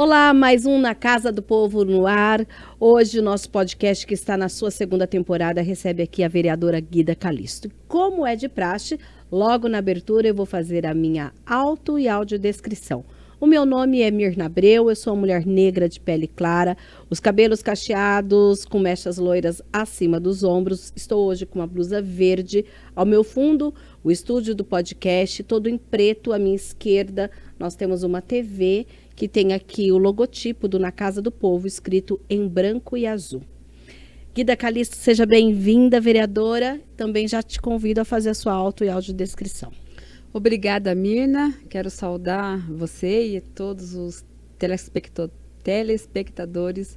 Olá, mais um Na Casa do Povo no ar. Hoje o nosso podcast, que está na sua segunda temporada, recebe aqui a vereadora Guida Calisto. Como é de praxe, logo na abertura eu vou fazer a minha auto e audiodescrição. O meu nome é Mirna Abreu, eu sou uma mulher negra de pele clara, os cabelos cacheados, com mechas loiras acima dos ombros. Estou hoje com uma blusa verde. Ao meu fundo, o estúdio do podcast, todo em preto. À minha esquerda, nós temos uma TV que tem aqui o logotipo do Na Casa do Povo, escrito em branco e azul. Guida Calisto, seja bem-vinda, vereadora. Também já te convido a fazer a sua auto e audiodescrição. Obrigada, Mirna. Quero saudar você e todos os telespectadores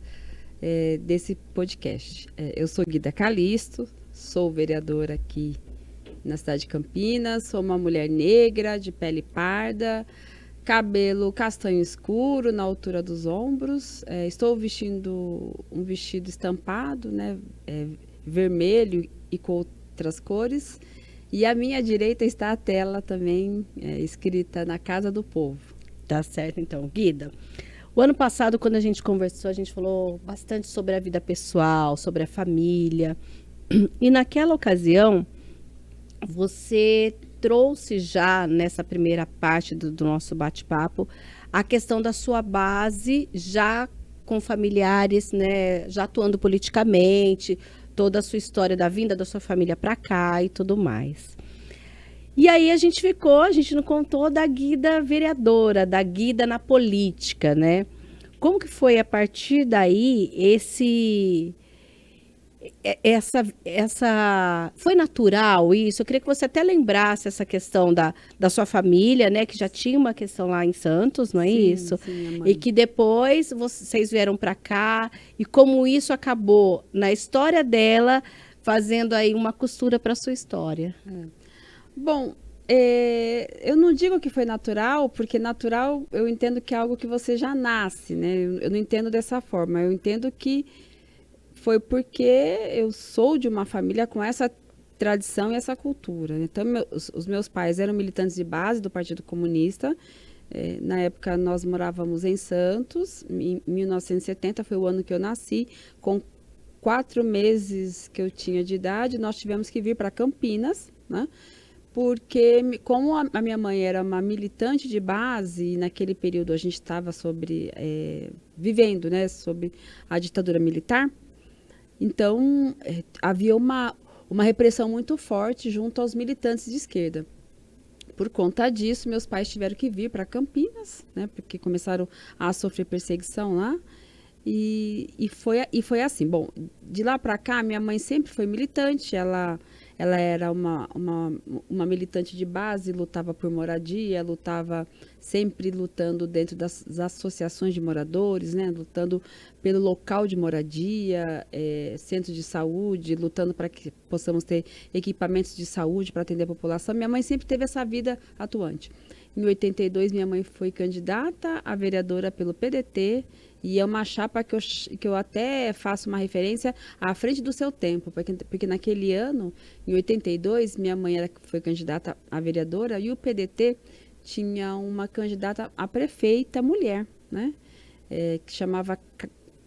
desse podcast. Eu sou Guida Calisto, sou vereadora aqui na cidade de Campinas, sou uma mulher negra, de pele parda, cabelo castanho escuro na altura dos ombros. Estou vestindo um vestido estampado, né, vermelho e com outras cores. E à minha direita está a tela também, escrita Na Casa do Povo. Tá certo, então. Guida, o ano passado, quando a gente conversou, a gente falou bastante sobre a vida pessoal, sobre a família. E naquela ocasião, você trouxe já, nessa primeira parte do nosso bate-papo, a questão da sua base, já com familiares, né, já atuando politicamente, toda a sua história da vinda da sua família para cá e tudo mais. E aí a gente não contou da Guida vereadora, da Guida na política, né? Como que foi a partir daí foi natural isso? Eu queria que você até lembrasse essa questão da sua família, né? Que já tinha uma questão lá em Santos, não é isso? Sim, mãe. E que depois vocês vieram para cá e como isso acabou na história dela, fazendo aí uma costura para sua história. Bom, eu não digo que foi natural, porque natural eu entendo que é algo que você já nasce, né? Eu não entendo dessa forma. Eu entendo que foi porque eu sou de uma família com essa tradição e essa cultura. Então, os meus pais eram militantes de base do Partido Comunista. Na época, nós morávamos em Santos. Em 1970 foi o ano que eu nasci. Com 4 meses que eu tinha de idade, nós tivemos que vir para Campinas, né? Porque, como a minha mãe era uma militante de base, e naquele período a gente estava vivendo, né, sobre a ditadura militar. Então, havia uma repressão muito forte junto aos militantes de esquerda. Por conta disso, meus pais tiveram que vir para Campinas, né, porque começaram a sofrer perseguição lá. E foi assim. Bom, de lá para cá, minha mãe sempre foi militante. Ela era uma militante de base, lutava por moradia, sempre lutando dentro das associações de moradores, né? Lutando pelo local de moradia, centro de saúde, lutando para que possamos ter equipamentos de saúde para atender a população. Minha mãe sempre teve essa vida atuante. Em 82, minha mãe foi candidata a vereadora pelo PDT, e é uma chapa que eu até faço uma referência à frente do seu tempo, porque naquele ano, em 82, minha mãe foi candidata a vereadora e o PDT tinha uma candidata a prefeita mulher, né? Que chamava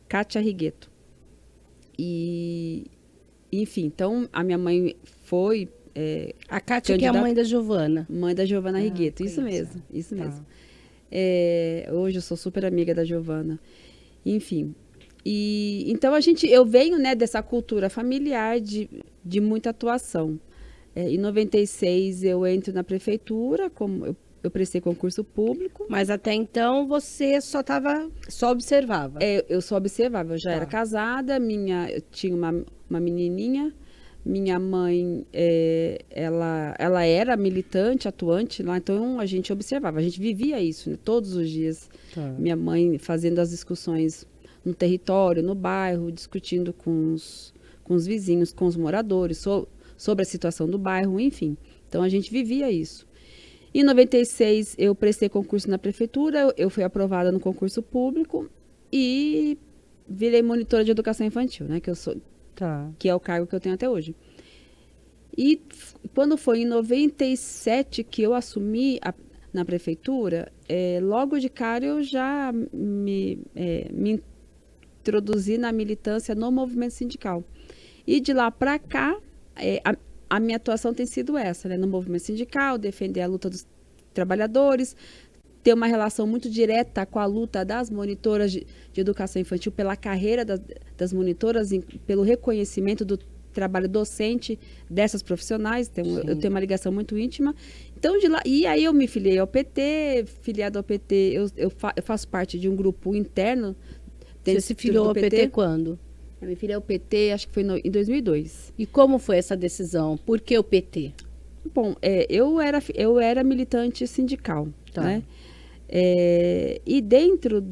Kátia Rigueto. E, enfim, então a minha mãe foi... a Kátia, que é a mãe da Giovana. Mãe da Giovana Rigueto, isso mesmo. Hoje eu sou super amiga da Giovana. Enfim. Então eu venho, né, dessa cultura familiar de muita atuação. Em 96 eu entro na prefeitura, como eu prestei concurso público. Mas até então você só observava. Eu só observava, eu já era casada, eu tinha uma menininha. Minha mãe, ela era militante, atuante lá, então a gente observava, a gente vivia isso, né, todos os dias. Tá. Minha mãe fazendo as discussões no território, no bairro, discutindo com os vizinhos, com os moradores, sobre a situação do bairro, enfim. Então a gente vivia isso. Em 96 eu prestei concurso na prefeitura, eu fui aprovada no concurso público e virei monitora de educação infantil, né, que é o cargo que eu tenho até hoje. E quando foi em 97 que eu assumi na prefeitura, logo de cara eu já me introduzi na militância no movimento sindical. E de lá para cá, a minha atuação tem sido essa, né? No movimento sindical, defender a luta dos trabalhadores, ter uma relação muito direta com a luta das monitoras de educação infantil, pela carreira das monitoras, pelo reconhecimento do trabalho docente dessas profissionais. Então, eu tenho uma ligação muito íntima. Então, de lá, e aí eu me filiei ao PT, filiado ao PT, eu faço parte de um grupo interno. Você se filiou ao PT quando? Eu me filiei ao PT, acho que foi em 2002. E como foi essa decisão? Por que o PT? Bom, eu era militante sindical, tá, né? E dentro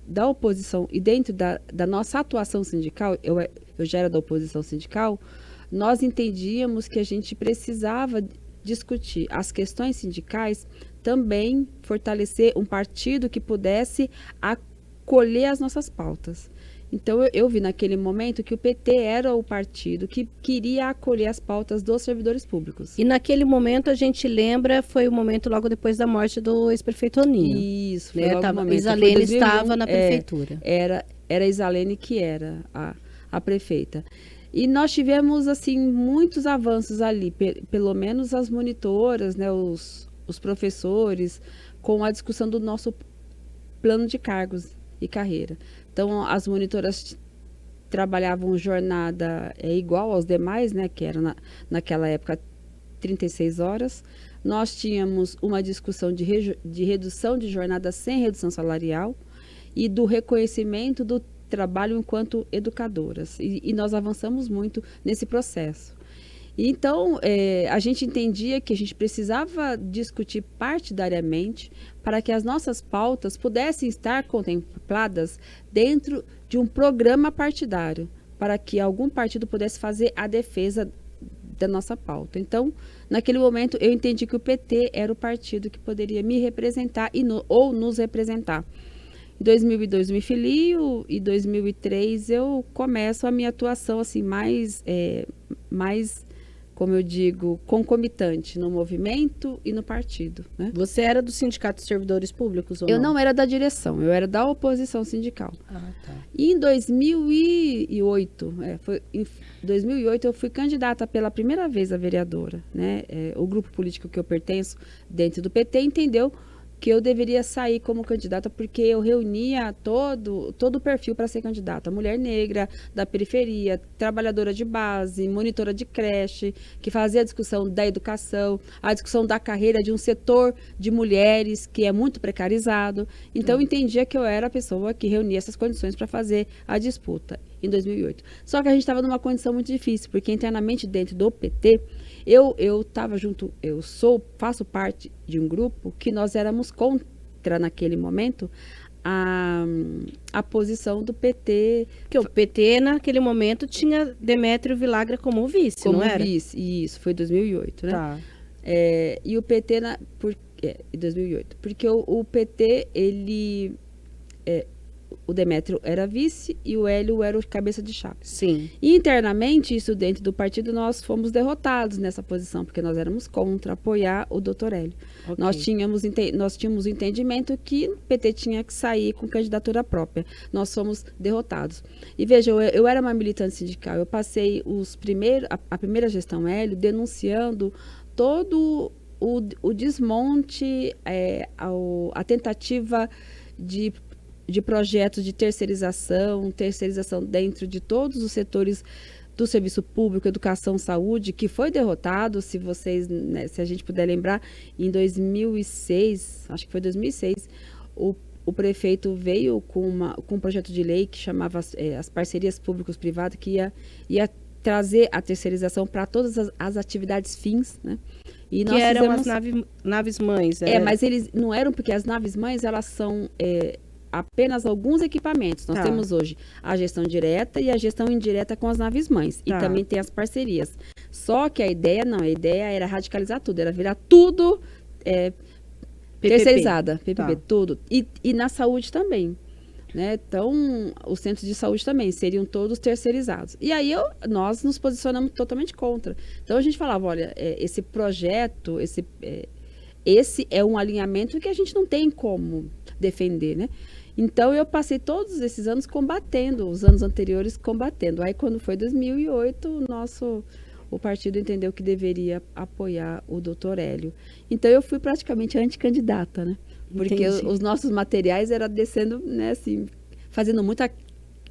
da oposição, e dentro da nossa atuação sindical, eu já era da oposição sindical, nós entendíamos que a gente precisava discutir as questões sindicais, também fortalecer um partido que pudesse acolher as nossas pautas. Então, eu vi naquele momento que o PT era o partido que queria acolher as pautas dos servidores públicos. E naquele momento, a gente lembra, foi o momento logo depois da morte do ex-prefeito Oninho. Isso, foi logo o momento. Isalene estava na prefeitura. Era a Isalene que era a prefeita. E nós tivemos, assim, muitos avanços ali, pelo menos as monitoras, né, os professores, com a discussão do nosso plano de cargos e carreira. Então, as monitoras trabalhavam jornada igual aos demais, né, que era naquela época 36 horas. Nós tínhamos uma discussão de redução de jornada sem redução salarial e do reconhecimento do trabalho enquanto educadoras. E nós avançamos muito nesse processo. Então, a gente entendia que a gente precisava discutir partidariamente para que as nossas pautas pudessem estar contempladas dentro de um programa partidário, para que algum partido pudesse fazer a defesa da nossa pauta. Então, naquele momento, eu entendi que o PT era o partido que poderia me representar ou nos representar. Em 2002 me filio e em 2003 eu começo a minha atuação assim mais, como eu digo, concomitante no movimento e no partido, né? Você era do Sindicato de Servidores Públicos ou não? Eu não era da direção, eu era da oposição sindical. Ah, tá. E em 2008, em 2008 eu fui candidata pela primeira vez a vereadora, né? O grupo político que eu pertenço dentro do PT entendeu que eu deveria sair como candidata porque eu reunia todo o perfil para ser candidata. Mulher negra, da periferia, trabalhadora de base, monitora de creche, que fazia a discussão da educação, a discussão da carreira de um setor de mulheres que é muito precarizado. Então, eu entendia que eu era a pessoa que reunia essas condições para fazer a disputa em 2008. Só que a gente estava numa condição muito difícil, porque internamente dentro do PT, eu estava junto, faço parte de um grupo que nós éramos contra, naquele momento, a posição do PT. Porque o PT, naquele momento, tinha Demétrio Vilagra como vice, não era? Como vice, isso, foi em 2008, né? Tá. E o PT, em 2008, porque o PT, ele... o Demétrio era vice e o Hélio era o cabeça de chapa. Sim. E internamente, isso dentro do partido, nós fomos derrotados nessa posição, porque nós éramos contra apoiar o doutor Hélio. Okay. Nós tínhamos o entendimento que o PT tinha que sair com candidatura própria. Nós fomos derrotados. E veja, eu era uma militante sindical, eu passei a primeira gestão Hélio denunciando todo o desmonte, a tentativa de projetos de terceirização dentro de todos os setores do serviço público, educação, saúde, que foi derrotado, se a gente puder lembrar, em 2006, acho que foi 2006, o prefeito veio com um projeto de lei que chamava as parcerias públicos-privadas, que ia trazer a terceirização para todas as atividades fins, né? E que eram as naves-mães. Mas eles não eram, porque as naves-mães, elas são... apenas alguns equipamentos. Nós temos hoje a gestão direta e a gestão indireta com as naves-mães. E também tem as parcerias. Só que a ideia era radicalizar tudo, era virar tudo terceirizada, PPP, tudo. E na saúde também. Né? Então, os centros de saúde também seriam todos terceirizados. E aí nós nos posicionamos totalmente contra. Então, a gente falava, olha, esse projeto, esse é um alinhamento que a gente não tem como defender, né? Então, eu passei todos esses anos combatendo, os anos anteriores combatendo. Aí, quando foi 2008, o partido entendeu que deveria apoiar o doutor Hélio. Então, eu fui praticamente anticandidata, né? Porque os nossos materiais eram descendo, né, assim, fazendo muita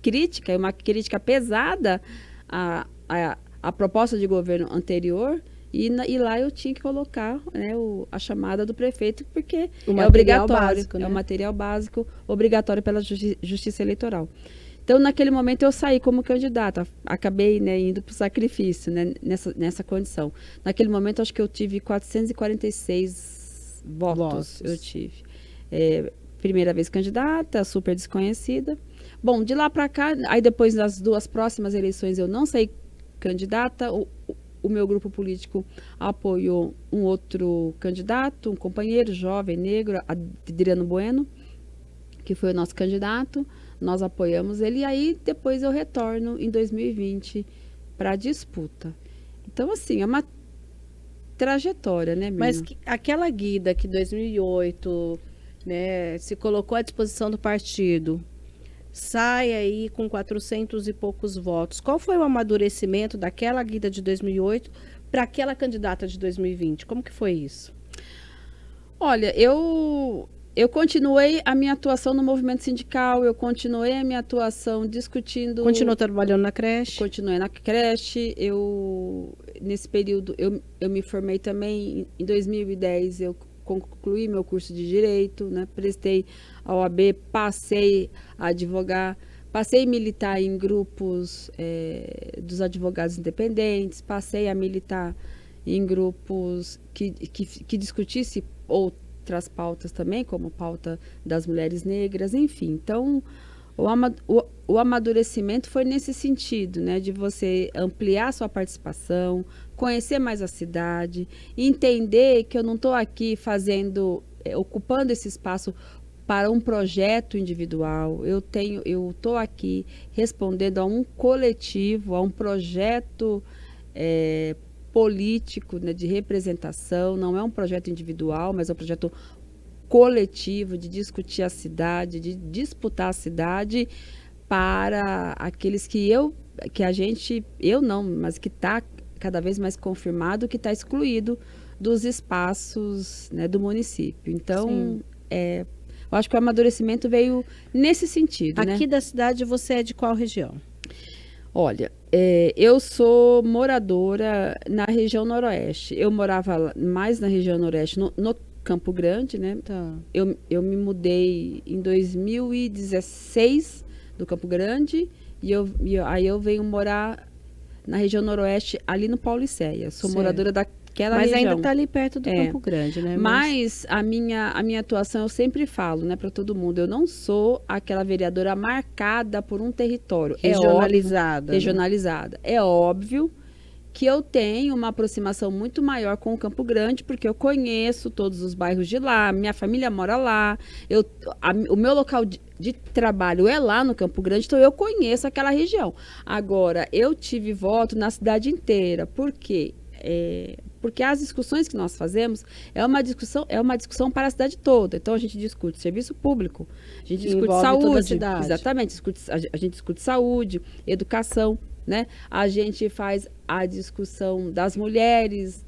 crítica, uma crítica pesada à proposta de governo anterior. E lá eu tinha que colocar, né, a chamada do prefeito, porque é obrigatório, básico, né? É o material básico obrigatório pela Justiça Eleitoral. Então, naquele momento, eu saí como candidata, acabei, né, indo para o sacrifício, né, nessa condição. Naquele momento, acho que eu tive 446 votos. Eu tive. Primeira vez candidata, super desconhecida. Bom, de lá para cá, aí depois das 2 próximas eleições, eu não saí candidata. O meu grupo político apoiou um outro candidato, um companheiro jovem, negro, Adriano Bueno, que foi o nosso candidato. Nós apoiamos ele e aí depois eu retorno em 2020 para a disputa. Então, assim, é uma trajetória, né, Mirna? Mas aquela Guida que em 2008, né, se colocou à disposição do partido, sai aí com 400 e poucos votos. Qual foi o amadurecimento daquela Guida de 2008 para aquela candidata de 2020? Como que foi isso? Olha, eu continuei a minha atuação no movimento sindical, eu continuei a minha atuação discutindo... Continuou trabalhando na creche? Continuei na creche. Nesse período, eu me formei também. Em 2010, eu concluí meu curso de Direito, né? Prestei a OAB, passei a advogar, passei a militar em grupos dos advogados independentes, passei a militar em grupos que discutisse outras pautas também, como pauta das mulheres negras, enfim. Então, o amadurecimento foi nesse sentido, né, de você ampliar sua participação, conhecer mais a cidade, entender que eu não estou aqui ocupando esse espaço para um projeto individual. Eu estou aqui respondendo a um coletivo, a um projeto político, né, de representação. Não é um projeto individual, mas é um projeto coletivo de discutir a cidade, de disputar a cidade para aqueles eu não, mas que está cada vez mais confirmado que está excluído dos espaços, né, do município. Então, eu acho que o amadurecimento veio nesse sentido. Aqui, né? Da cidade, você é de qual região? Olha, eu sou moradora na região noroeste. Eu morava mais na região noroeste, no Campo Grande, né? Tá. Eu me mudei em 2016 do Campo Grande aí eu venho morar na região noroeste, ali no Paulicéia. Sou moradora daquela região. Mas ainda está ali perto do Campo Grande, né? Mas a minha atuação, eu sempre falo, né, para todo mundo, eu não sou aquela vereadora marcada por um território. Regionalizada. Regionalizada. É óbvio que eu tenho uma aproximação muito maior com o Campo Grande, porque eu conheço todos os bairros de lá, minha família mora lá, o meu local de trabalho é lá no Campo Grande, então eu conheço aquela região. Agora, eu tive voto na cidade inteira. Por quê? Porque as discussões que nós fazemos é uma discussão para a cidade toda. Então, a gente discute serviço público, a gente discute saúde. Toda a cidade. Exatamente, a gente discute saúde, educação, né? A gente faz a discussão das mulheres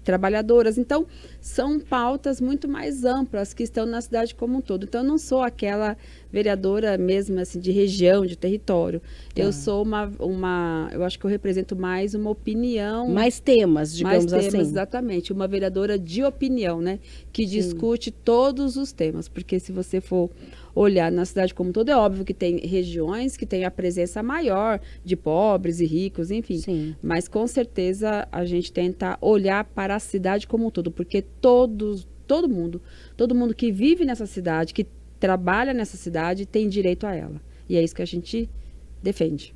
trabalhadoras. Então, são pautas muito mais amplas que estão na cidade como um todo. Então, eu não sou aquela vereadora mesmo, assim, de região, de território. Eu sou eu acho que eu represento mais uma opinião. Mais temas, digamos assim. Exatamente. Uma vereadora de opinião, né? Que discute todos os temas. Porque se você for olhar na cidade como um todo, é óbvio que tem regiões que têm a presença maior de pobres e ricos, enfim. Sim. Mas, com certeza, a gente tenta olhar para a cidade como um todo, porque todo mundo que vive nessa cidade, que trabalha nessa cidade, tem direito a ela. E é isso que a gente defende.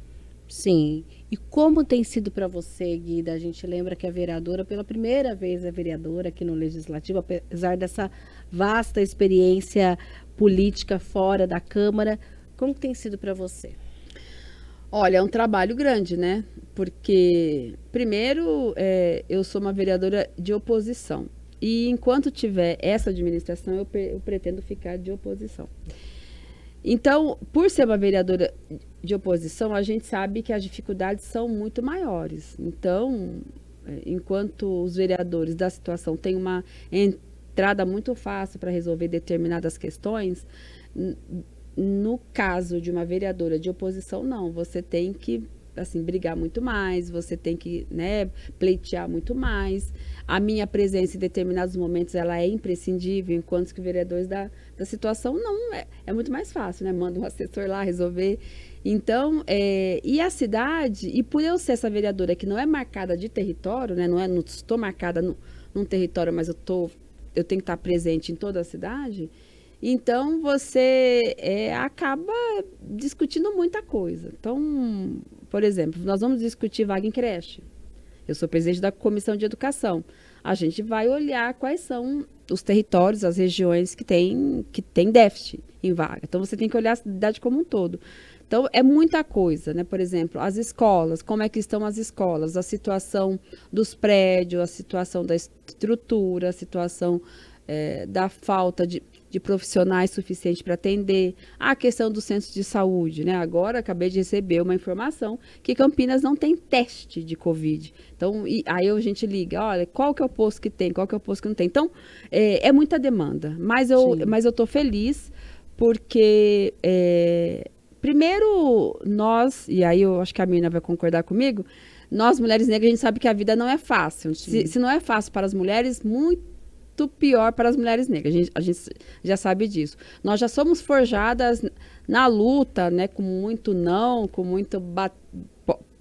Sim. E como tem sido para você, Guida? A gente lembra que a vereadora, pela primeira vez, é vereadora aqui no Legislativo, apesar dessa vasta experiência política fora da Câmara. Como tem sido para você? Olha, é um trabalho grande, né? Porque, primeiro, eu sou uma vereadora de oposição. E enquanto tiver essa administração, eu pretendo ficar de oposição. Então, por ser uma vereadora de oposição, a gente sabe que as dificuldades são muito maiores. Então, enquanto os vereadores da situação têm uma entrada muito fácil para resolver determinadas questões, no caso de uma vereadora de oposição, não. Você tem que, assim, brigar muito mais, você tem que, né, pleitear muito mais. A minha presença em determinados momentos, ela é imprescindível, enquanto que vereadores da situação, não, é muito mais fácil, né? Manda um assessor lá resolver. Então, e a cidade, e por eu ser essa vereadora que não é marcada de território, né? Não estou marcada num território, mas eu tenho que estar presente em toda a cidade. Então, você acaba discutindo muita coisa. Então, por exemplo, nós vamos discutir vaga em creche. Eu sou presidente da Comissão de Educação. A gente vai olhar quais são os territórios, as regiões que tem déficit em vaga. Então, você tem que olhar a cidade como um todo. Então, é muita coisa, né? Por exemplo, as escolas, como é que estão as escolas, a situação dos prédios, a situação da estrutura, a situação da falta de profissionais suficientes para atender, a questão do centro de saúde, né? Agora, acabei de receber uma informação que Campinas não tem teste de Covid. Então, aí a gente liga, olha, qual que é o posto que tem, qual que é o posto que não tem. Então, é muita demanda, mas eu estou feliz porque, primeiro, nós, e aí eu acho que a Mirna vai concordar comigo, nós, mulheres negras, a gente sabe que a vida não é fácil. Se não é fácil para as mulheres, muito pior para as mulheres negras. A gente já sabe disso. Nós já somos forjadas na luta, né? Com muito não, com muito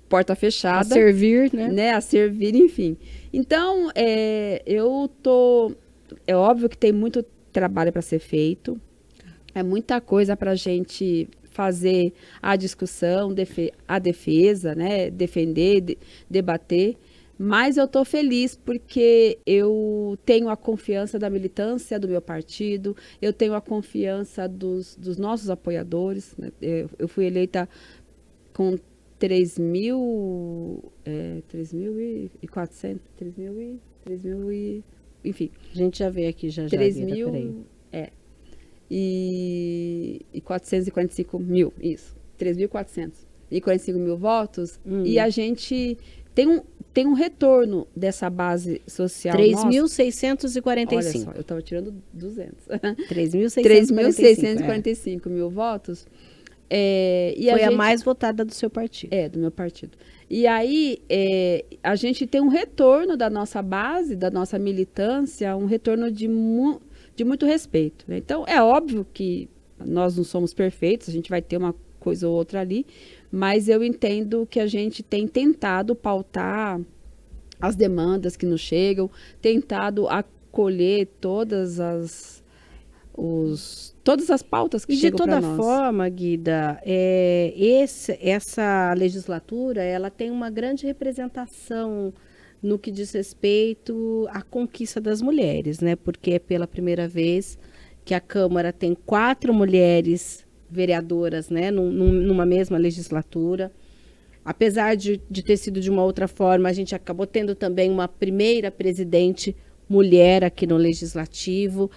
porta fechada. A servir, né? A servir, enfim. Então, é óbvio que tem muito trabalho para ser feito. É muita coisa para a gente fazer a discussão, a defesa, né? Defender, debater. Mas eu estou feliz porque eu tenho a confiança da militância do meu partido, eu tenho a confiança dos nossos apoiadores, né? Eu fui eleita com 3.400, enfim. A gente já vê aqui, já 3.000, e 445 mil, isso, 3.445 mil votos, e a gente tem um retorno dessa base social. 3.645. Olha só, eu estava tirando 200. 3.645 mil votos. Foi a mais votada do seu partido. Do meu partido. E aí, a gente tem um retorno da nossa base, da nossa militância, um retorno de muito respeito, né? Então, é óbvio que nós não somos perfeitos, a gente vai ter uma coisa ou outra ali, mas eu entendo que a gente tem tentado pautar as demandas que nos chegam, tentado acolher todas as pautas que chegam para nós. De toda forma, Guida, essa legislatura, ela tem uma grande representação no que diz respeito à conquista das mulheres, né? Porque é pela primeira vez que a Câmara tem 4 mulheres vereadoras, né, numa mesma legislatura. Apesar de ter sido de uma outra forma, a gente acabou tendo também uma primeira presidente mulher aqui no Legislativo.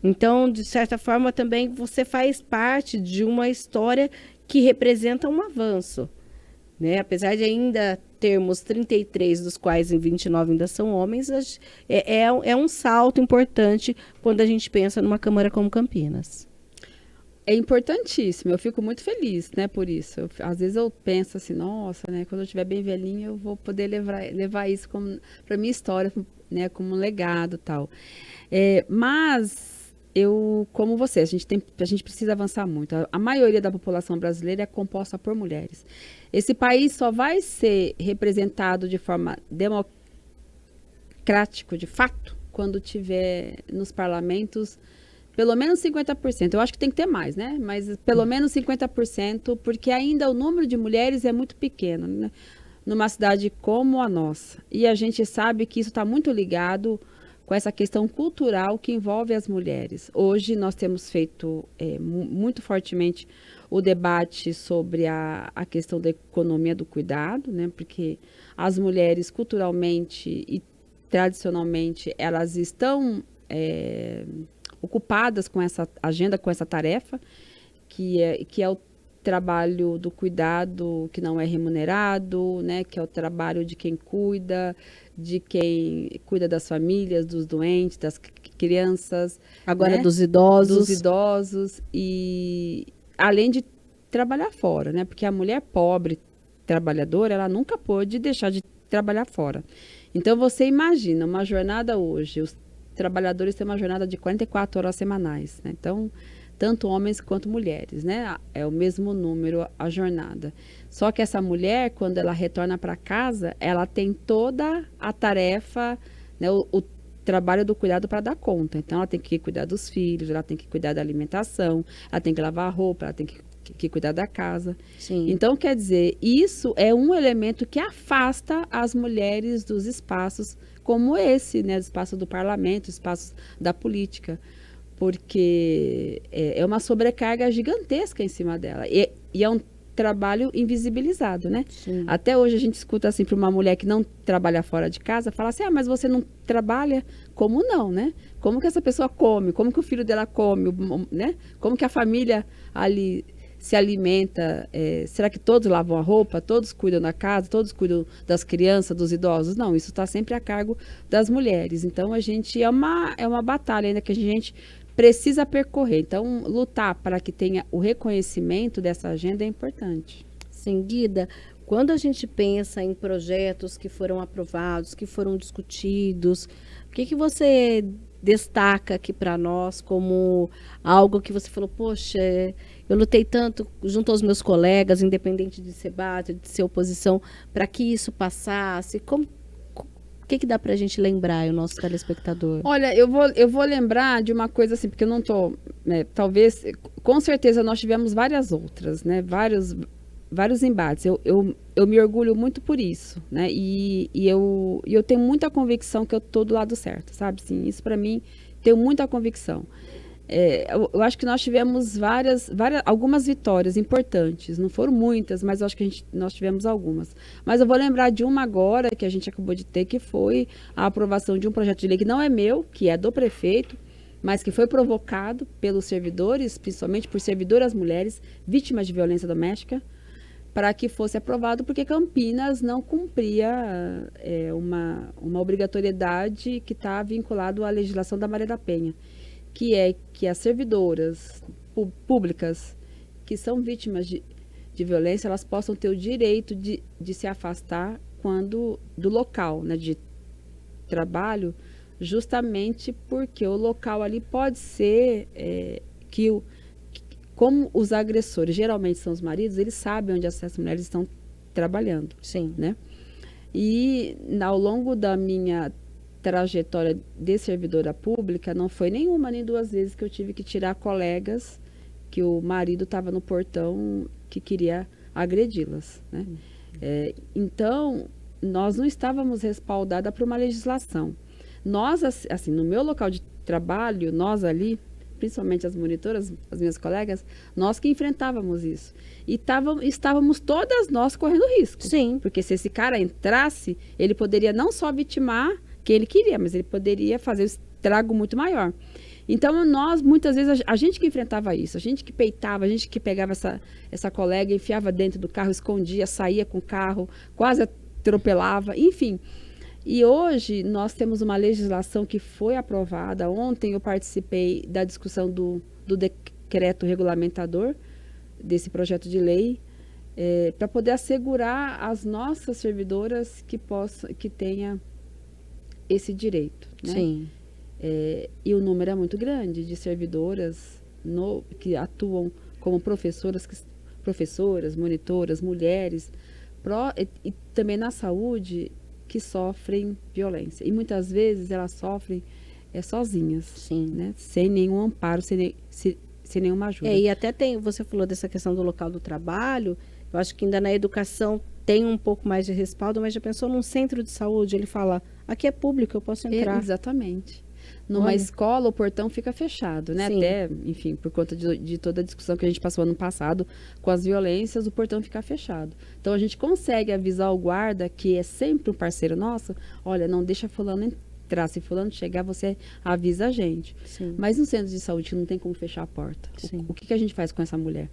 Então, de certa forma, também você faz parte de uma história que representa um avanço, né? Apesar de ainda termos 33, dos quais em 29 ainda são homens, é um salto importante quando a gente pensa numa Câmara como Campinas. É importantíssimo, eu fico muito feliz, né, por isso. Às vezes eu penso assim, nossa, né, quando eu estiver bem velhinha, eu vou poder levar isso para minha história, né, como um legado e tal. Mas eu, como você, a gente precisa avançar muito. A maioria da população brasileira é composta por mulheres. Esse país só vai ser representado de forma democrática, de fato, quando tiver nos parlamentos pelo menos 50%. Eu acho que tem que ter mais, né? Mas pelo menos 50%, porque ainda o número de mulheres é muito pequeno, né? Numa cidade como a nossa. E a gente sabe que isso está muito ligado com essa questão cultural que envolve as mulheres. Hoje nós temos feito muito fortemente o debate sobre a questão da economia do cuidado, né? Porque as mulheres culturalmente tradicionalmente elas estão ocupadas com essa agenda, com essa tarefa, que é o trabalho do cuidado que não é remunerado, né? Que é o trabalho de quem cuida das famílias, dos doentes, das crianças. Agora né? dos idosos. Dos idosos, e além de trabalhar fora, né? Porque a mulher pobre, trabalhadora, ela nunca pôde deixar de trabalhar fora. Então, você imagina uma jornada hoje, os trabalhadores têm uma jornada de 44 horas semanais, né? Então, tanto homens quanto mulheres, né? É o mesmo número a jornada. Só que essa mulher, quando ela retorna para casa, ela tem toda a tarefa, né? O trabalho do cuidado para dar conta. Então, ela tem que cuidar dos filhos, ela tem que cuidar da alimentação, ela tem que lavar a roupa, ela tem que cuidar da casa. Sim. Então, quer dizer, isso é um elemento que afasta as mulheres dos espaços como esse, né? Do espaço do parlamento, espaços da política. Porque é uma sobrecarga gigantesca em cima dela. E é um trabalho invisibilizado, né? Sim. Até hoje a gente escuta assim para uma mulher que não trabalha fora de casa, fala assim, mas você não trabalha? Como não, né? Como que essa pessoa come? Como que o filho dela come, né? Como que a família ali se alimenta? Será que todos lavam a roupa? Todos cuidam da casa? Todos cuidam das crianças, dos idosos? Não, isso está sempre a cargo das mulheres. Então, a gente é uma batalha ainda que a gente precisa percorrer. Então, lutar para que tenha o reconhecimento dessa agenda é importante. Sim, Guida, quando a gente pensa em projetos que foram aprovados, que foram discutidos, o que você destaca aqui para nós como algo que você falou, poxa, eu lutei tanto junto aos meus colegas, independente de ser base, de ser oposição, para que isso passasse? O que dá para a gente lembrar, o nosso telespectador? Olha, eu vou lembrar de uma coisa assim, porque eu não estou, né, talvez, com certeza nós tivemos várias outras, né, vários embates. Eu me orgulho muito por isso, né, e eu tenho muita convicção que eu estou do lado certo, sabe? Sim, isso para mim, tenho muita convicção. Eu acho que nós tivemos algumas vitórias importantes. Não foram muitas, mas eu acho que nós tivemos algumas. Mas eu vou lembrar de uma agora, que a gente acabou de ter, que foi a aprovação de um projeto de lei que não é meu, que é do prefeito, mas que foi provocado pelos servidores, principalmente por servidoras mulheres, vítimas de violência doméstica, para que fosse aprovado, porque Campinas não cumpria uma obrigatoriedade que está vinculado à legislação da Maria da Penha, que é que as servidoras públicas que são vítimas de violência, elas possam ter o direito de se afastar do local, né, de trabalho, justamente porque o local ali pode ser como os agressores geralmente são os maridos, eles sabem onde essas mulheres estão trabalhando. Sim. Né? E ao longo da minha trajetória de servidora pública, não foi nenhuma nem duas vezes que eu tive que tirar colegas que o marido estava no portão que queria agredi-las, né? Então, nós não estávamos respaldadas por uma legislação. Nós, assim, no meu local de trabalho, nós ali, principalmente as monitoras, as minhas colegas, nós que enfrentávamos isso. E estávamos todas nós correndo risco. Sim. Porque se esse cara entrasse, ele poderia não só vitimar quem ele queria, mas ele poderia fazer um estrago muito maior. Então, nós, muitas vezes, a gente que enfrentava isso, a gente que peitava, a gente que pegava essa colega, enfiava dentro do carro, escondia, saía com o carro, quase atropelava, enfim. E hoje, nós temos uma legislação que foi aprovada. Ontem eu participei da discussão do decreto regulamentador desse projeto de lei, para poder assegurar às nossas servidoras que tenha esse direito, né? Sim. E o número é muito grande de servidoras que atuam como professoras, monitoras, mulheres, e também na saúde, que sofrem violência. E muitas vezes elas sofrem sozinhas. Sim. Né? Sem nenhum amparo, sem nenhuma ajuda. E até você falou dessa questão do local do trabalho, eu acho que ainda na educação tem um pouco mais de respaldo, mas já pensou num centro de saúde, ele fala, aqui é público, eu posso entrar. Exatamente. Numa Olha. escola, o portão fica fechado, né? Sim. Até, enfim, por conta de toda a discussão que a gente passou ano passado com as violências, o portão fica fechado. Então, a gente consegue avisar o guarda, que é sempre um parceiro nosso, olha, não deixa fulano entrar. Se fulano chegar, você avisa a gente. Sim. Mas no centro de saúde não tem como fechar a porta. Sim. O que a gente faz com essa mulher?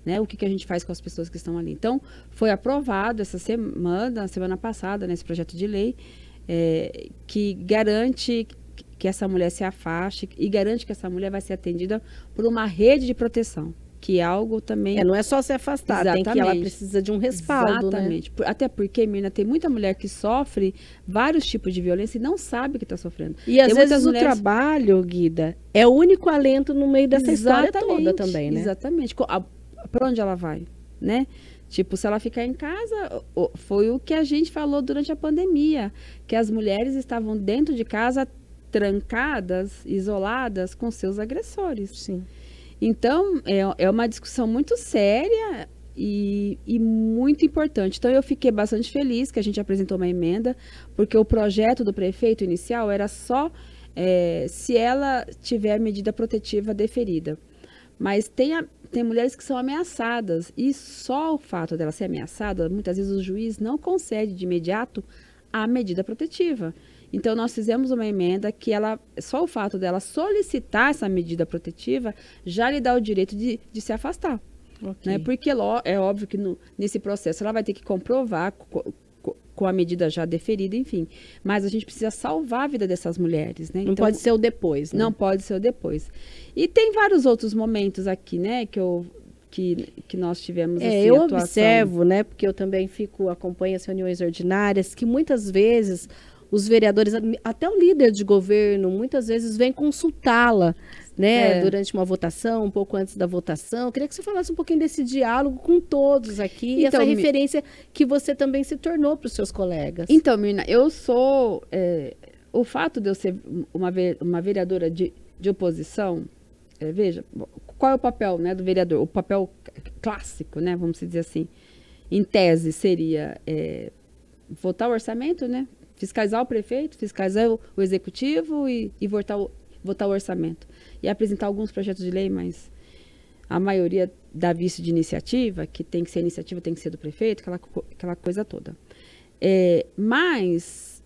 Né? O que a gente faz com as pessoas que estão ali? Então, foi aprovado essa semana passada, nesse projeto de lei, que garante que essa mulher se afaste e garante que essa mulher vai ser atendida por uma rede de proteção, que é algo também... Não é só se afastar, tem que ela precisa de um respaldo, Exatamente. Né? Até porque, Mirna, tem muita mulher que sofre vários tipos de violência e não sabe que está sofrendo. E às tem vezes o trabalho, Guida, é o único alento no meio dessa história toda também, né? Exatamente. Para onde ela vai, né? Tipo, se ela ficar em casa, foi o que a gente falou durante a pandemia, que as mulheres estavam dentro de casa trancadas, isoladas com seus agressores. Sim. Então, é uma discussão muito séria e muito importante. Então, eu fiquei bastante feliz que a gente apresentou uma emenda, porque o projeto do prefeito inicial era só se ela tiver medida protetiva deferida. Mas tem mulheres que são ameaçadas, e só o fato dela ser ameaçada, muitas vezes o juiz não concede de imediato a medida protetiva. Então, nós fizemos uma emenda que só o fato dela solicitar essa medida protetiva já lhe dá o direito de se afastar. Okay. Né? Porque é óbvio que nesse processo ela vai ter que comprovar com a medida já deferida, enfim. Mas a gente precisa salvar a vida dessas mulheres, né? Não pode ser o depois, né? Não pode ser o depois. E tem vários outros momentos aqui, né, que nós tivemos assim, eu atuação. Observo, né, porque eu também acompanho as reuniões ordinárias, que muitas vezes os vereadores, até o líder de governo, muitas vezes vem consultá-la, né, durante uma votação, um pouco antes da votação. Eu queria que você falasse um pouquinho desse diálogo com todos aqui, e essa referência que você também se tornou para os seus colegas. Então, Mirna, eu sou... o fato de eu ser uma vereadora de oposição, veja, qual é o papel, né, do vereador? O papel clássico, né, vamos dizer assim, em tese, seria votar o orçamento, né, fiscalizar o prefeito, fiscalizar o executivo e votar o orçamento. E apresentar alguns projetos de lei, mas a maioria dá visto de iniciativa, que tem que ser iniciativa, tem que ser do prefeito, aquela coisa toda. Mas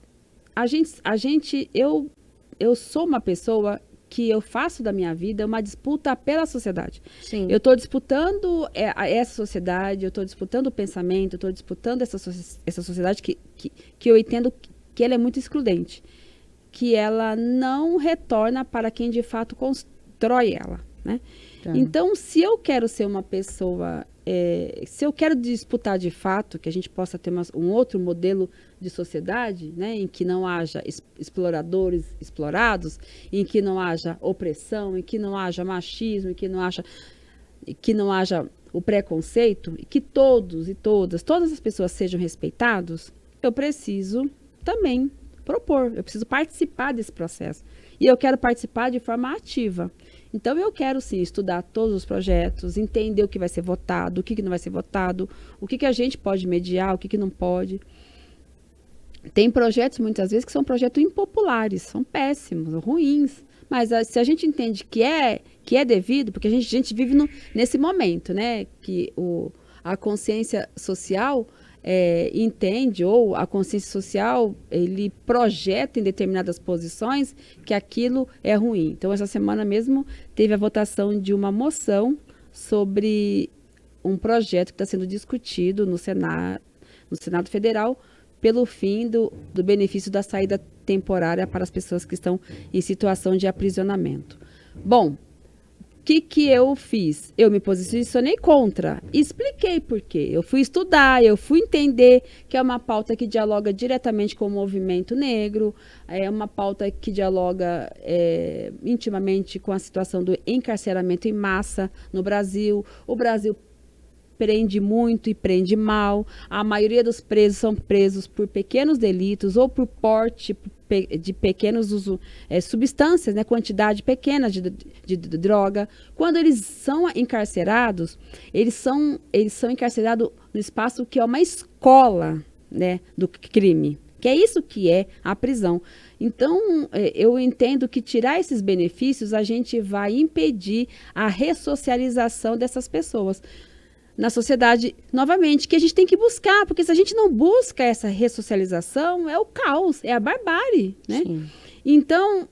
eu sou uma pessoa que eu faço da minha vida uma disputa pela sociedade. Sim. Eu estou disputando essa sociedade, eu estou disputando o pensamento, eu estou disputando essa sociedade que eu entendo que ela é muito excludente, que ela não retorna para quem de fato constrói ela, né? Tá. Então, se eu quero ser uma pessoa, se eu quero disputar de fato, que a gente possa ter um outro modelo de sociedade, né, em que não haja exploradores explorados, em que não haja opressão, em que não haja machismo, em que não haja o preconceito, e que todos e todas as pessoas sejam respeitados, eu preciso também propor, eu preciso participar desse processo. E eu quero participar de forma ativa. Então, eu quero, sim, estudar todos os projetos, entender o que vai ser votado, o que não vai ser votado, o que a gente pode mediar, o que não pode. Tem projetos, muitas vezes, que são projetos impopulares, são péssimos, ruins. Mas se a gente entende que é devido, porque a gente vive nesse momento, né, que a consciência social entende, ou a consciência social, ele projeta em determinadas posições que aquilo é ruim. Então, essa semana mesmo teve a votação de uma moção sobre um projeto que está sendo discutido no Senado Federal pelo fim do benefício da saída temporária para as pessoas que estão em situação de aprisionamento. Bom, o que eu fiz? Eu me posicionei contra, expliquei por quê. Eu fui estudar, eu fui entender que é uma pauta que dialoga diretamente com o movimento negro, é uma pauta que dialoga intimamente com a situação do encarceramento em massa no Brasil. O Brasil prende muito e prende mal. A maioria dos presos são presos por pequenos delitos ou por porte de pequenos substâncias, né, quantidade pequena de droga. Quando eles são encarcerados, eles são encarcerados no espaço que é uma escola, né, do crime. que é isso que é a prisão. Então, eu entendo que tirar esses benefícios, a gente vai impedir a ressocialização dessas pessoas na sociedade, novamente, que a gente tem que buscar, porque se a gente não busca essa ressocialização, é o caos, é a barbárie, né? Sim. Então,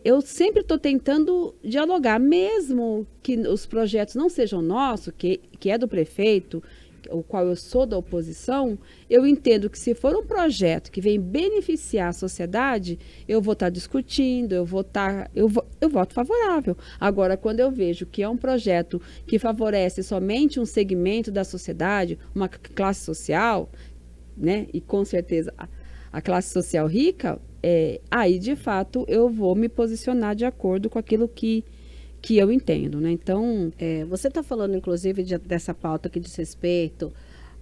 eu sempre estou tentando dialogar, mesmo que os projetos não sejam nossos, que é do prefeito, o qual eu sou da oposição, eu entendo que se for um projeto que vem beneficiar a sociedade, eu vou estar discutindo, eu voto favorável. Agora, quando eu vejo que é um projeto que favorece somente um segmento da sociedade, uma classe social, né, e com certeza a classe social rica, aí, de fato, eu vou me posicionar de acordo com aquilo que eu entendo, né? Então, Você está falando, inclusive, dessa pauta que diz respeito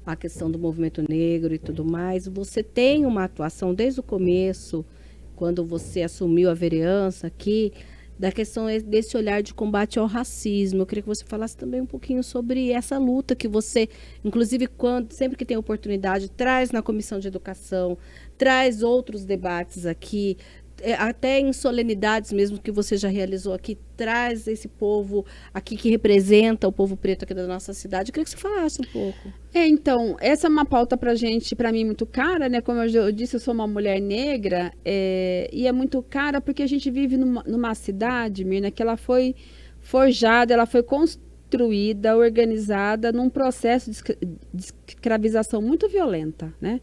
à questão do movimento negro e tudo mais. Você tem uma atuação desde o começo, quando você assumiu a vereança aqui, da questão desse olhar de combate ao racismo. Eu queria que você falasse também um pouquinho sobre essa luta que você, inclusive, sempre que tem oportunidade, traz na Comissão de Educação, traz outros debates aqui, até em solenidades mesmo que você já realizou aqui, traz esse povo aqui que representa o povo preto aqui da nossa cidade. Eu queria que você falasse um pouco. Então, essa é uma pauta para mim, muito cara, né? Como eu disse, eu sou uma mulher negra, e é muito cara porque a gente vive numa cidade, Mirna, que ela foi forjada, ela foi construída, organizada num processo de escravização muito violenta, né?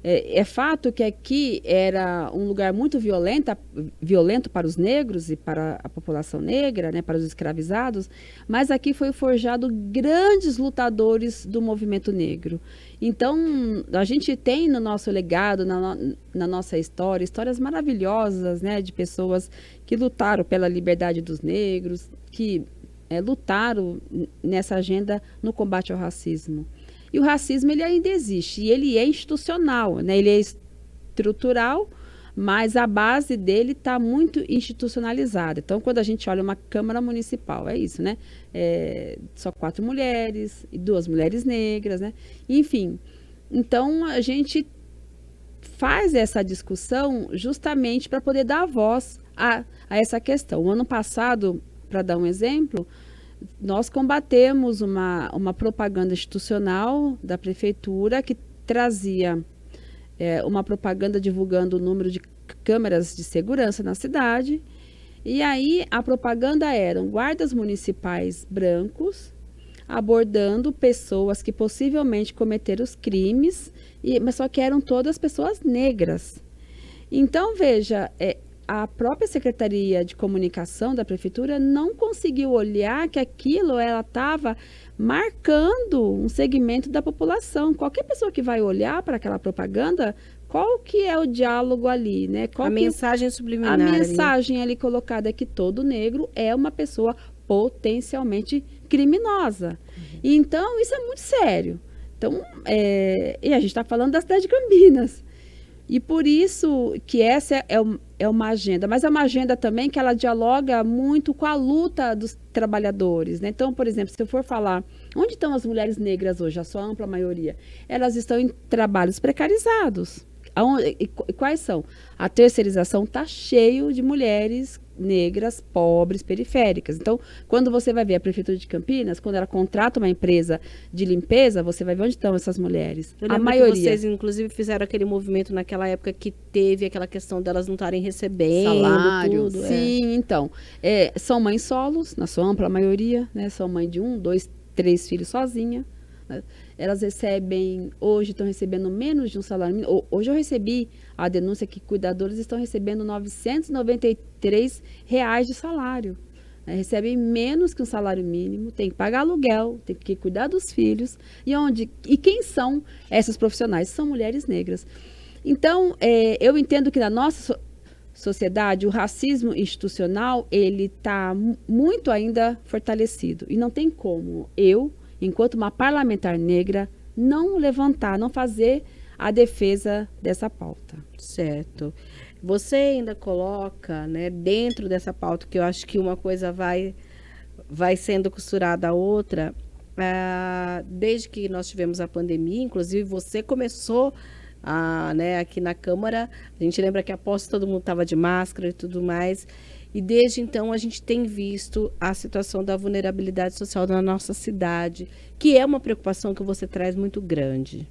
É fato que aqui era um lugar muito violento para os negros e para a população negra, né, para os escravizados, mas aqui foi forjado grandes lutadores do movimento negro. Então, a gente tem no nosso legado, na nossa história, histórias maravilhosas, né, de pessoas que lutaram pela liberdade dos negros, que lutaram nessa agenda no combate ao racismo. E o racismo, ele ainda existe, e ele é institucional, né? Ele é estrutural, mas a base dele está muito institucionalizada. Então, quando a gente olha uma Câmara Municipal, é isso, né? Só 4 mulheres e 2 mulheres negras, né? Enfim, então a gente faz essa discussão justamente para poder dar voz a essa questão. O ano passado, para dar um exemplo, nós combatemos uma propaganda institucional da prefeitura que trazia uma propaganda divulgando o número de câmeras de segurança na cidade. E aí a propaganda eram guardas municipais brancos abordando pessoas que possivelmente cometeram os crimes, mas só que eram todas pessoas negras. Então, veja, a própria Secretaria de Comunicação da Prefeitura não conseguiu olhar que aquilo ela estava marcando um segmento da população. Qualquer pessoa que vai olhar para aquela propaganda, qual que é o diálogo ali, né? A mensagem subliminar. A mensagem ali colocada é que todo negro é uma pessoa potencialmente criminosa. Então, isso é muito sério. Então, e a gente está falando da cidade de Campinas. E por isso que essa é uma agenda, mas é uma agenda também que ela dialoga muito com a luta dos trabalhadores, né? Então, por exemplo, se eu for falar, onde estão as mulheres negras hoje, a sua ampla maioria? Elas estão em trabalhos precarizados. E quais são? A terceirização está cheio de mulheres negras, pobres, periféricas. Então, quando você vai ver a Prefeitura de Campinas, quando ela contrata uma empresa de limpeza, você vai ver onde estão essas mulheres. A maioria. Que vocês, inclusive, fizeram aquele movimento naquela época que teve aquela questão delas não estarem recebendo salário, tudo. Sim, então. São mães solos, na sua ampla maioria, né? São mãe de 1, 2, 3 filhos sozinha. Elas hoje estão recebendo menos de um salário mínimo. Hoje eu recebi a denúncia que cuidadores estão recebendo R$ 993 de salário. Recebem menos que um salário mínimo, tem que pagar aluguel, tem que cuidar dos filhos. E quem são essas profissionais? São mulheres negras. Então, eu entendo que na nossa sociedade, o racismo institucional, ele está muito ainda fortalecido. E não tem como enquanto uma parlamentar negra, não levantar, não fazer a defesa dessa pauta. Certo. Você ainda coloca, né, dentro dessa pauta, que eu acho que uma coisa vai sendo costurada a outra, desde que nós tivemos a pandemia, inclusive você começou né, aqui na Câmara, a gente lembra que após todo mundo estava de máscara e tudo mais, e desde então a gente tem visto a situação da vulnerabilidade social na nossa cidade, que é uma preocupação que você traz muito grande.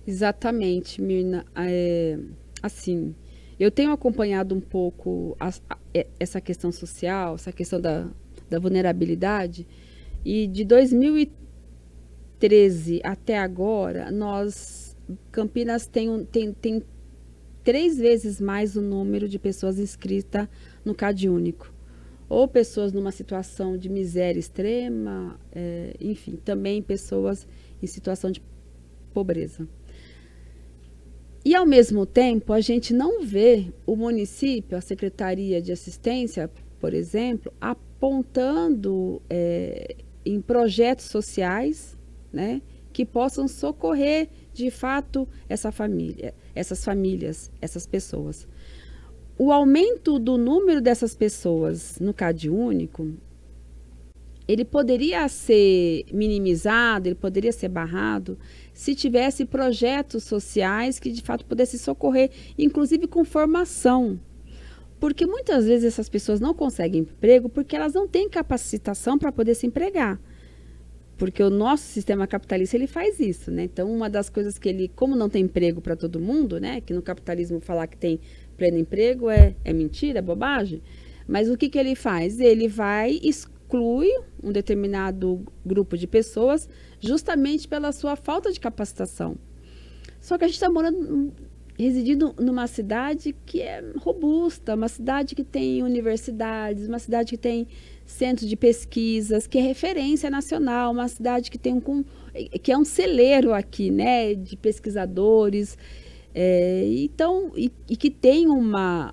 Exatamente, Mirna. Assim, eu tenho acompanhado um pouco essa questão social, essa questão da vulnerabilidade, e de 2013 até agora, Campinas tem 3 vezes mais o número de pessoas inscritas no CadÚnico. Ou pessoas numa situação de miséria extrema, enfim, também pessoas em situação de pobreza. E, ao mesmo tempo, a gente não vê o município, a Secretaria de Assistência, por exemplo, apontando em projetos sociais, né, que possam socorrer, de fato, essas famílias, essas pessoas. O aumento do número dessas pessoas no CadÚnico, ele poderia ser minimizado, ele poderia ser barrado, se tivesse projetos sociais que, de fato, pudessem socorrer, inclusive com formação. Porque muitas vezes essas pessoas não conseguem emprego porque elas não têm capacitação para poder se empregar. Porque o nosso sistema capitalista, ele faz isso, né? Então, uma das coisas que ele, como não tem emprego para todo mundo, né? Que no capitalismo falar que tem pleno emprego é mentira, é bobagem. Mas o que ele faz? Ele vai exclui um determinado grupo de pessoas justamente pela sua falta de capacitação. Só que a gente está residindo numa cidade que é robusta, uma cidade que tem universidades, uma cidade que tem centros de pesquisas, que é referência nacional, uma cidade que tem que é um celeiro aqui, né, de pesquisadores, então, e que tem uma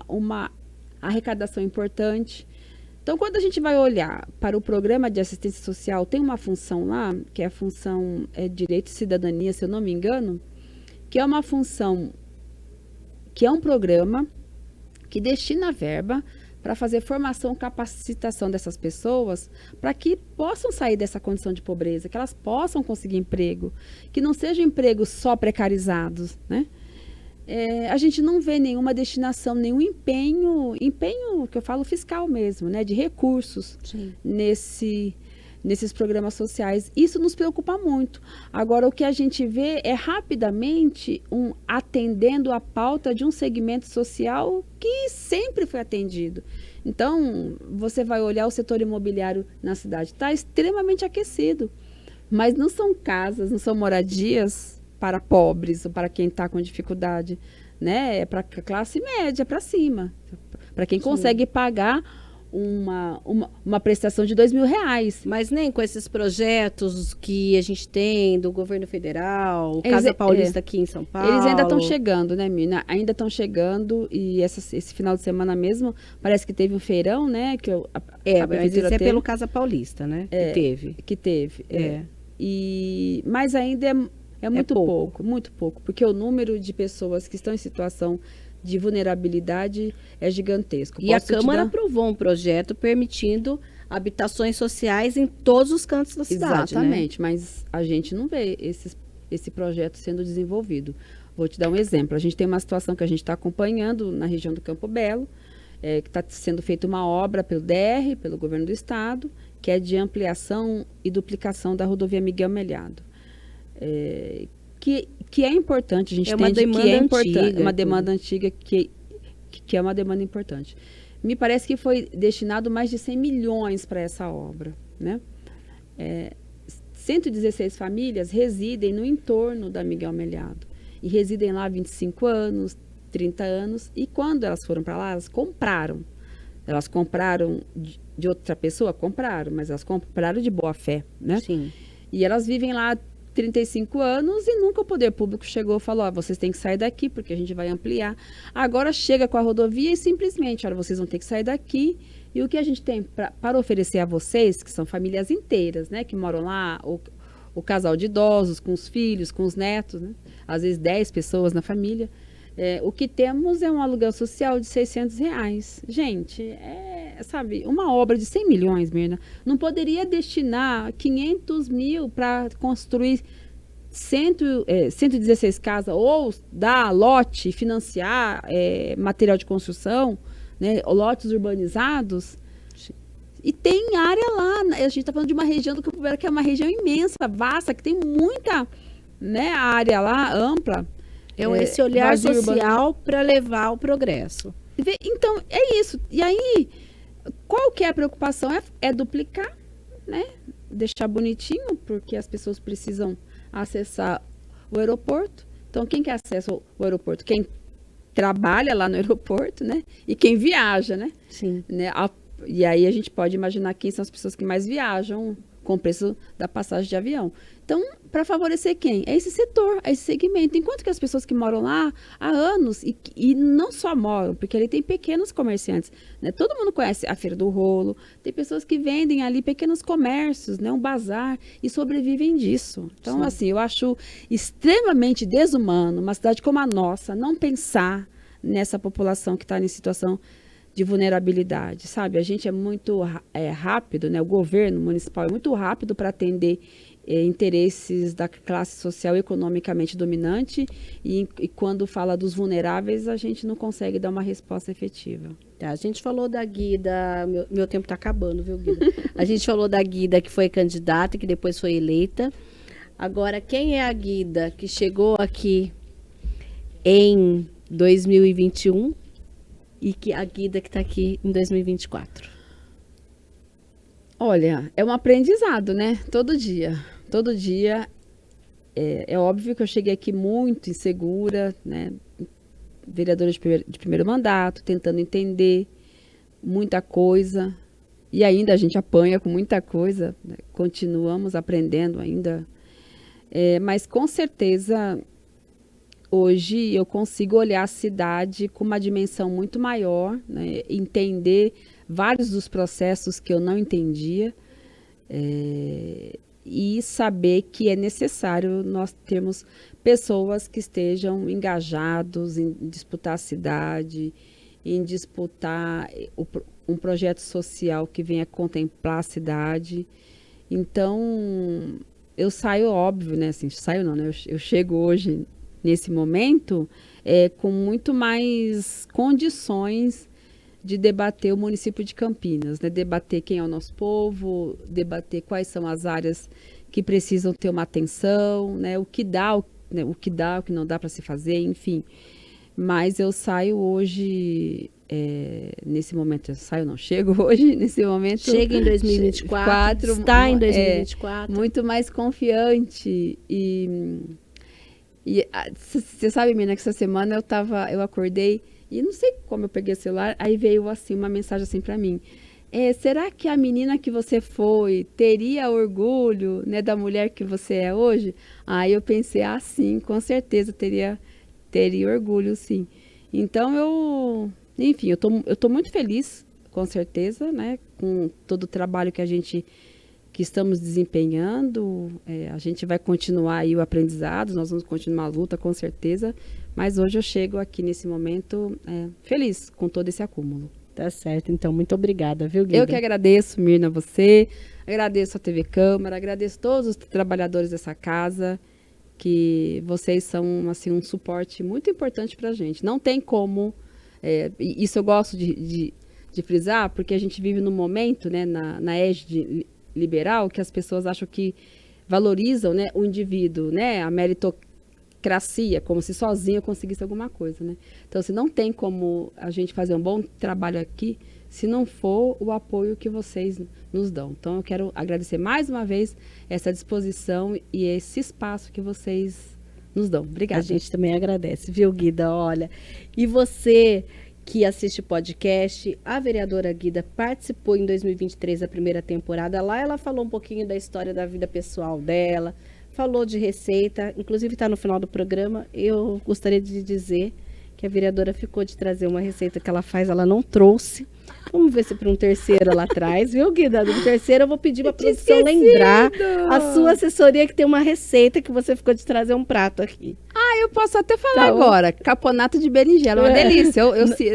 arrecadação importante. Então, quando a gente vai olhar para o programa de assistência social, tem uma função lá, que é a função Direito e Cidadania, se eu não me engano, que é uma função, que é um programa que destina verba para fazer formação, capacitação dessas pessoas, para que possam sair dessa condição de pobreza, que elas possam conseguir emprego, que não sejam empregos só precarizados, né? A gente não vê nenhuma destinação, nenhum empenho que eu falo fiscal mesmo, né, de recursos nesses programas sociais. Isso nos preocupa muito. Agora, o que a gente vê é rapidamente atendendo a pauta de um segmento social que sempre foi atendido. Então, você vai olhar o setor imobiliário na cidade, está extremamente aquecido, mas não são casas, não são moradias para pobres ou para quem está com dificuldade, né? É para a classe média, para cima, para quem consegue pagar uma prestação de R$2.000. Mas nem com esses projetos que a gente tem do governo federal, Casa Paulista aqui em São Paulo. Eles ainda estão chegando, né, Mina? Ainda estão chegando, e esse final de semana mesmo, parece que teve um feirão, né? Mas isso é pelo Casa Paulista, né? Que teve. Mas ainda é muito pouco, muito pouco, porque o número de pessoas que estão em situação de vulnerabilidade é gigantesco. E a Câmara aprovou um projeto permitindo habitações sociais em todos os cantos da cidade. Exatamente, né? Mas a gente não vê esse projeto sendo desenvolvido. Vou te dar um exemplo. A gente tem uma situação que a gente está acompanhando na região do Campo Belo, que está sendo feita uma obra pelo DR, pelo governo do estado, que é de ampliação e duplicação da rodovia Miguel Melhado. Que é importante, a gente entende que é importante, uma demanda antiga que é uma demanda importante. Me parece que foi destinado mais de 100 milhões para essa obra, né? 116 famílias residem no entorno da Miguel Melhado e residem lá há 25 anos, 30 anos, e quando elas foram para lá, elas compraram. Elas compraram de outra pessoa? Compraram, mas elas compraram de boa fé, né? Sim. E elas vivem lá 35 anos e nunca o poder público chegou e falou, vocês têm que sair daqui porque a gente vai ampliar. Agora chega com a rodovia e simplesmente, vocês vão ter que sair daqui, e o que a gente tem para oferecer a vocês, que são famílias inteiras, né, que moram lá, o casal de idosos, com os filhos, com os netos, né, às vezes 10 pessoas na família, o que temos é um aluguel social de R$600. Gente, sabe, uma obra de 100 milhões, Mirna, não poderia destinar 500 mil para construir 116 casas, ou dar lote, financiar material de construção, né, lotes urbanizados. E tem área lá, a gente está falando de uma região do Campo Belo, que é uma região imensa, vasta, que tem muita, né, área lá, ampla. Esse olhar social para levar o progresso. Então, é isso. E aí, qual que é a preocupação? É duplicar, né? Deixar bonitinho, porque as pessoas precisam acessar o aeroporto. Então, quem que acessa o aeroporto? Quem trabalha lá no aeroporto, né? E quem viaja, né? Sim. Né? E aí a gente pode imaginar quem são as pessoas que mais viajam com o preço da passagem de avião. Então, para favorecer quem? É esse setor, é esse segmento. Enquanto que as pessoas que moram lá há anos, e não só moram, porque ali tem pequenos comerciantes, né? Todo mundo conhece a Feira do Rolo, tem pessoas que vendem ali pequenos comércios, né? Um bazar, e sobrevivem disso. Então, sim, assim, eu acho extremamente desumano uma cidade como a nossa não pensar nessa população que está em situação de vulnerabilidade, sabe? A gente é muito rápido, né? O governo municipal é muito rápido para atender interesses da classe social economicamente dominante e quando fala dos vulneráveis, a gente não consegue dar uma resposta efetiva. Tá, a gente falou da Guida, meu tempo está acabando, viu, Guida? A gente falou da Guida que foi candidata, que depois foi eleita. Agora, quem é a Guida que chegou aqui em 2021 e que a Guida que está aqui em 2024? Olha, é um aprendizado, né? Todo dia. Todo dia. É óbvio que eu cheguei aqui muito insegura, né? Vereadora de primeiro mandato, tentando entender muita coisa. E ainda a gente apanha com muita coisa, né? Continuamos aprendendo ainda. Mas com certeza, hoje eu consigo olhar a cidade com uma dimensão muito maior, né? Entender vários dos processos que eu não entendia e saber que é necessário nós termos pessoas que estejam engajados em disputar a cidade, em disputar um projeto social que venha contemplar a cidade. Então, eu saio, óbvio, né? Assim, saio não, né? Eu chego hoje, nesse momento, com muito mais condições de debater o município de Campinas, né? Debater quem é o nosso povo, debater quais são as áreas que precisam ter uma atenção, né? O que dá, o que não dá para se fazer, enfim. Mas eu saio hoje, nesse momento, chego hoje, nesse momento. Chega em 2024, está em 2024. Muito mais confiante e você sabe, Mina, que essa semana eu acordei e não sei como eu peguei o celular, aí veio assim uma mensagem assim para mim. Será que a menina que você foi teria orgulho, né, da mulher que você é hoje? Aí eu pensei, sim, com certeza teria orgulho, sim. Então enfim, eu tô muito feliz, com certeza, né, com todo o trabalho que estamos desempenhando. A gente vai continuar aí o aprendizado, nós vamos continuar a luta, com certeza. Mas hoje eu chego aqui nesse momento feliz com todo esse acúmulo. Tá certo, então, muito obrigada, viu, Guida? Eu que agradeço, Mirna, você, agradeço a TV Câmara, agradeço todos os trabalhadores dessa casa, que vocês são, assim, um suporte muito importante pra gente. Não tem como, isso eu gosto de frisar, porque a gente vive num momento, né, na égide liberal, que as pessoas acham que valorizam, né, o indivíduo, né, a meritocracia, como se sozinho eu conseguisse alguma coisa, né? Então, assim, não tem como a gente fazer um bom trabalho aqui se não for o apoio que vocês nos dão. Então, eu quero agradecer mais uma vez essa disposição e esse espaço que vocês nos dão. Obrigada. A gente também agradece, viu, Guida? Olha, e você que assiste podcast, a vereadora Guida participou em 2023 da primeira temporada. Lá ela falou um pouquinho da história da vida pessoal dela, falou de receita, inclusive está no final do programa. Eu gostaria de dizer que a vereadora ficou de trazer uma receita que ela faz, ela não trouxe. Vamos ver se para um terceiro lá atrás, viu, Guida? No terceiro eu vou pedir para a produção lembrar a sua assessoria que tem uma receita que você ficou de trazer um prato aqui. Eu posso até falar Tá bom. agora. Caponato de berinjela, uma delícia.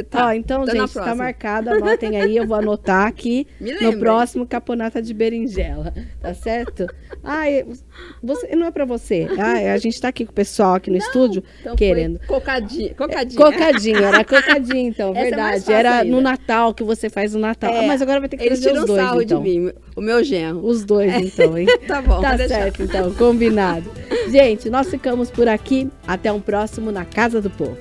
Tá, então, tô na gente, tá próxima. marcado, anotem aí, eu vou anotar aqui Me no lembrem. próximo caponata de berinjela, tá certo? Você, não é pra você. A gente tá aqui com o pessoal aqui no estúdio Então querendo. foi cocadinha. Era cocadinho, então, Essa é mais verdade. fácil Era ainda. no Natal que você faz no Natal. É, Mas agora vai ter que Eles trazer tiram os dois, sarro então. de mim, o meu genro. Os dois, então, hein? Tá bom, Tá pode deixar. certo, então, combinado. Gente, nós ficamos por aqui. Até um próximo Na Casa do Povo.